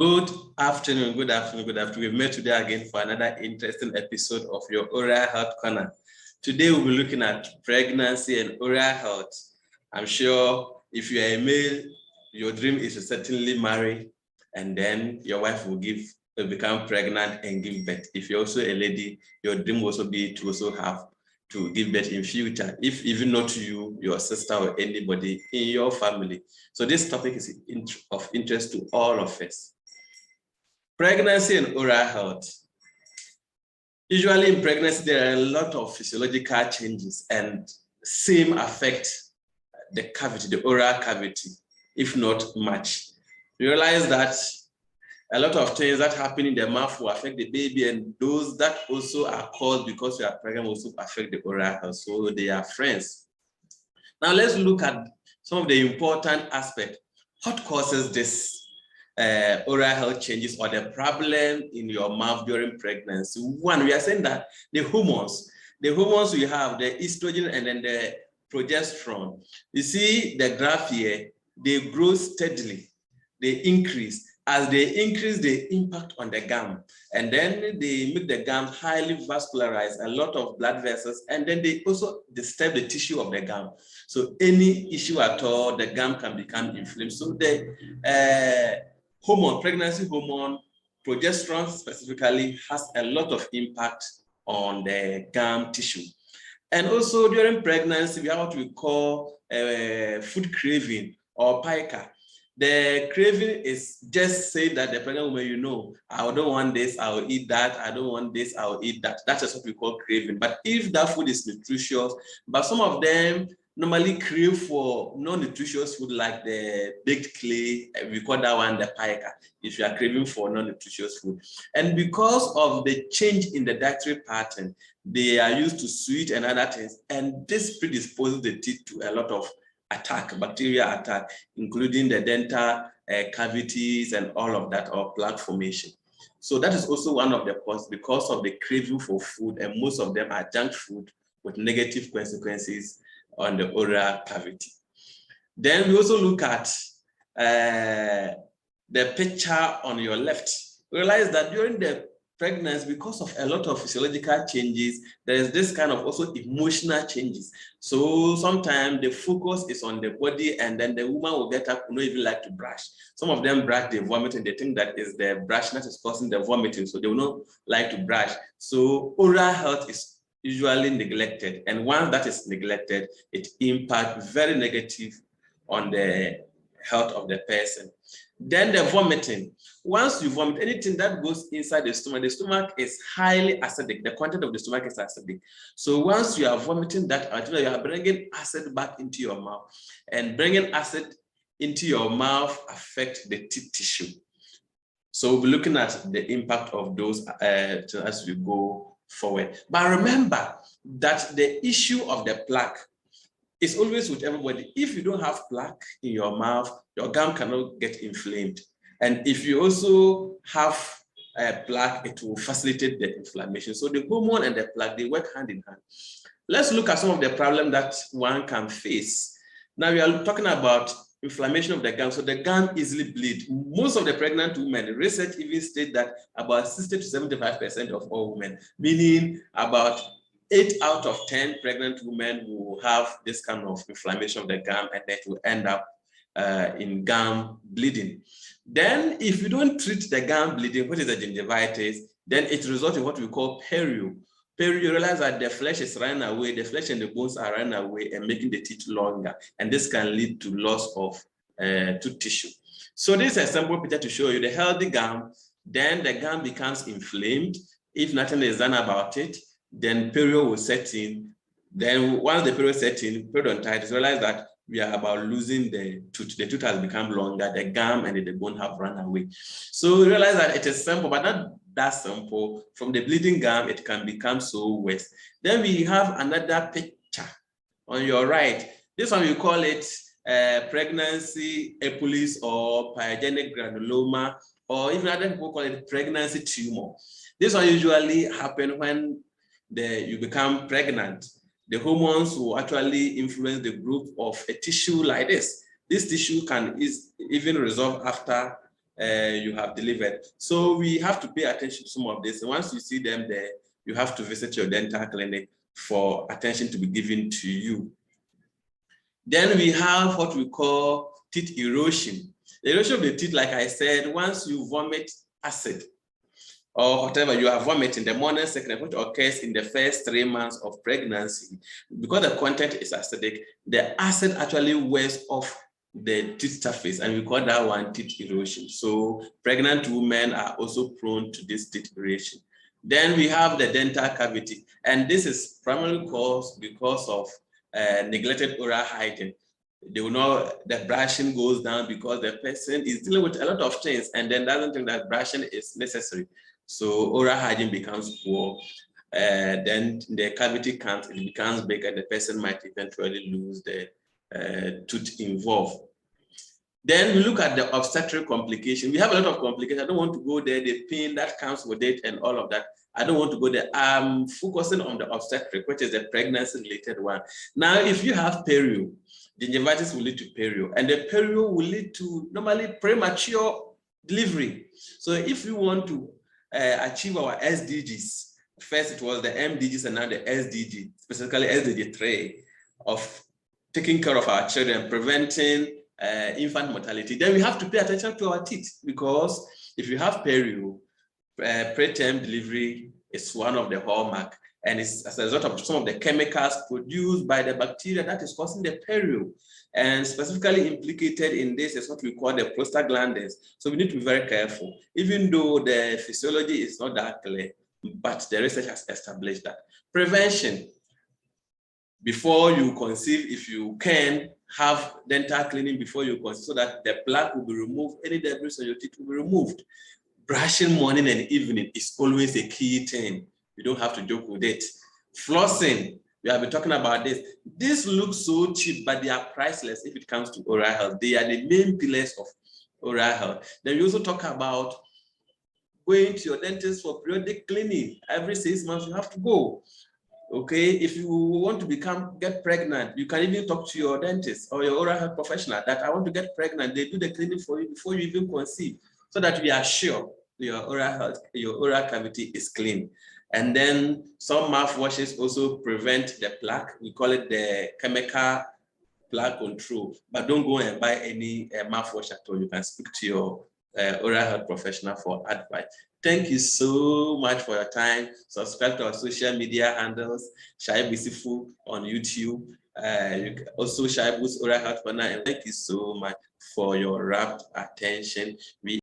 Good afternoon, good afternoon, good afternoon. We've met today again for another interesting episode of your Oral Health Corner. Today we'll be looking at pregnancy and oral health. I'm sure if you're a male, your dream is to certainly marry, and then your wife will become pregnant and give birth. If you're also a lady, your dream will also be to also have to give birth in future, if even not you, your sister, or anybody in your family. So this topic is of interest to all of us. Pregnancy and oral health. Usually in pregnancy, there are a lot of physiological changes and same affect the cavity, the oral cavity, if not much. You realize that a lot of things that happen in the mouth will affect the baby, and those that also are caused because you are pregnant also affect the oral health. So they are friends. Now let's look at some of the important aspects. What causes this oral health changes or the problem in your mouth during pregnancy? One, we are saying that the hormones we have, the estrogen and then the progesterone. You see the graph here, they grow steadily, they increase. As they increase, they impact on the gum, and then they make the gum highly vascularized, a lot of blood vessels, and then they also disturb the tissue of the gum. So any issue at all, the gum can become inflamed. So the hormone, pregnancy hormone, progesterone specifically, has a lot of impact on the gum tissue. And also during pregnancy, we have what we call food craving or pica. The craving is just saying that the pregnant woman, you know, I don't want this, I'll eat that. I don't want this, I'll eat that. That is what we call craving. But if that food is nutritious, but some of them normally crave for non-nutritious food like the baked clay, we call that one the pica, if you are craving for non-nutritious food. And because of the change in the dietary pattern, they are used to sweet and other things, and this predisposes the teeth to a lot of bacterial attack, including the dental cavities and all of that, or plaque formation. So that is also one of the causes because of the craving for food, and most of them are junk food with negative consequences on the oral cavity. Then we also look at the picture on your left. Realize that during the pregnancy, because of a lot of physiological changes, there is this kind of also emotional changes. So sometimes the focus is on the body, and then the woman will get up, not even like to brush. Some of them brush, they vomit, and they think that is the brush that is causing the vomiting, so they will not like to brush. So oral health is usually neglected, and once that is neglected, it impacts very negative on the health of the person. Then the vomiting. Once you vomit, anything that goes inside the stomach is highly acidic. The content of the stomach is acidic. So once you are vomiting that out, you are bringing acid back into your mouth, and bringing acid into your mouth affects the teeth tissue. So we'll be looking at the impact of those as we go forward. But remember that the issue of the plaque is always with everybody. If you don't have plaque in your mouth, your gum cannot get inflamed. And if you also have a plaque, it will facilitate the inflammation. So the hormone and the plaque, they work hand in hand. Let's look at some of the problems that one can face. Now we are talking about inflammation of the gum. So the gum easily bleed. Most of the pregnant women, research even state that about 60 to 75% of all women, meaning about 8 out of 10 pregnant women will have this kind of inflammation of the gum, and that will end up in gum bleeding. Then if you don't treat the gum bleeding, which is the gingivitis, then it results in what we call perio. Perio, you realize that the flesh is running away, the flesh and the bones are running away and making the teeth longer, and this can lead to loss of tooth tissue. So this is a sample picture to show you the healthy gum. Then the gum becomes inflamed. If nothing is done about it, then perio will set in. Then once the perio sets in, periodontitis, realize that we are about losing the tooth. The tooth has become longer, the gum and the bone have run away. So realize that it is simple, but not that simple. From the bleeding gum, it can become so worse. Then we have another picture on your right. This one we call it pregnancy epulis or pyogenic granuloma, or even other people call it pregnancy tumor. This one usually happens when you become pregnant. The hormones will actually influence the growth of a tissue like this. This tissue can even resolve after you have delivered. So we have to pay attention to some of this. And once you see them there, you have to visit your dental clinic for attention to be given to you. Then we have what we call teeth erosion. The erosion of the teeth, like I said, once you vomit acid or whatever you are vomiting, the morning sickness, which occurs in the first 3 months of pregnancy, because the content is acidic, the acid actually wears off the teeth surface, and we call that one teeth erosion. So pregnant women are also prone to this teeth erosion. Then we have the dental cavity, and this is primarily caused because of neglected oral hygiene. They will know that brushing goes down because the person is dealing with a lot of things and then doesn't think that brushing is necessary. So oral hygiene becomes poor. Then the cavity comes, it becomes big, and the person might eventually lose the tooth involved. Then we look at the obstetric complication. We have a lot of complications. I don't want to go there, the pain that comes with it and all of that. I don't want to go there. I'm focusing on the obstetric, which is the pregnancy-related one. Now, if you have perio, gingivitis will lead to perio, and the perio will lead to normally premature delivery. So if we want to achieve our SDGs, first it was the MDGs and now the SDG, specifically SDG 3, of taking care of our children, preventing infant mortality, then we have to pay attention to our teeth, because if you have perio, preterm delivery is one of the hallmark, and it's as a result of some of the chemicals produced by the bacteria that is causing the perio. And specifically implicated in this is what we call the prostaglandins. So we need to be very careful, even though the physiology is not that clear, but the research has established that. Prevention. Before you conceive, if you can, have dental cleaning before you conceive, so that the plaque will be removed, any debris on your teeth will be removed. Brushing morning and evening is always a key thing. You don't have to joke with it. Flossing, we have been talking about this. This looks so cheap, but they are priceless if it comes to oral health. They are the main pillars of oral health. Then we also talk about going to your dentist for periodic cleaning. Every 6 months, you have to go. Okay, if you want to get pregnant, you can even talk to your dentist or your oral health professional that I want to get pregnant. They do the cleaning for you before you even conceive, so that we are sure your oral cavity is clean. And then some mouthwashes also prevent the plaque. We call it the chemical plaque control. But don't go and buy any mouthwash at all. You can speak to your oral health professional for advice. Thank you so much for your time. Subscribe to our social media handles, Shai Bisifu on YouTube. You can also Shai Boost Oral Health Partner. And thank you so much for your rapt attention.